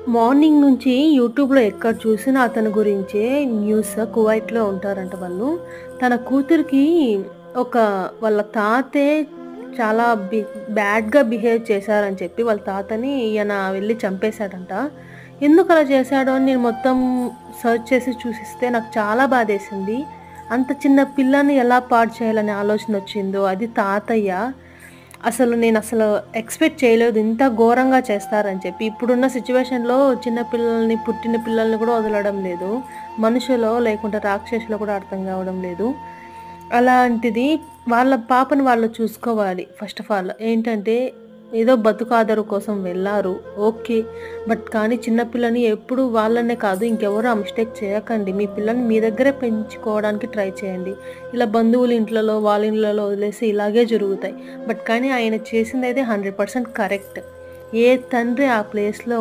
Morning నుంచి యూట్యూబ్‌లో ఎక్కడ చూసినా అతని గురించే న్యూస్. కువైట్‌లో ఉంటారంట వాళ్ళు. తన కూతురికి ఒక వాళ్ళ తాతే చాలా బ్యాడ్‌గా బిహేవ్ చేశారని చెప్పి వాళ్ళ తాతని ఈయన వెళ్లి చంపేసాడంట. ఎందుకలా చేశాడో అని నేను మొత్తం సెర్చ్ చేసి చూసిస్తే నాకు చాలా బాధేసింది. అంత చిన్న పిల్లని ఎలా పాడు చేయాలనే ఆలోచనొచ్చిందో, అది తాతయ్య. నేనసలు ఎక్స్‌పెక్ట్ చేయలేదు ఇంత ఘోరంగా చేస్తారని చెప్పి. ఇప్పుడున్న సిట్యుయేషన్‌లో చిన్న పిల్లల్ని, పుట్టిన పిల్లల్ని కూడా వదలడం లేదు. మనుషులో లేకుంటే రాక్షసులో కూడా అర్థం కావడం లేదు. అలాంటిది వాళ్ళ పాపని వాళ్ళు చూసుకోవాలి ఫస్ట్ ఆఫ్ ఆల్. ఏంటంటే ఏదో బతుకాదరు కోసం వెళ్లారు. ఓకే. కానీ చిన్న పిల్లని ఎప్పుడు వాళ్ళనే కాదు ఇంకెవరు ఆ మిస్టేక్ చేయకండి. మీ పిల్లని మీ దగ్గరే పెంచుకోవడానికి ట్రై చేయండి. ఇలా బంధువుల ఇంట్లలో, వాళ్ళ ఇళ్ళలో వదిలేసి ఇలాగే జరుగుతాయి. కానీ ఆయన చేసిందైతే 100% కరెక్ట్. ఏ తండ్రి ఆ ప్లేస్‌లో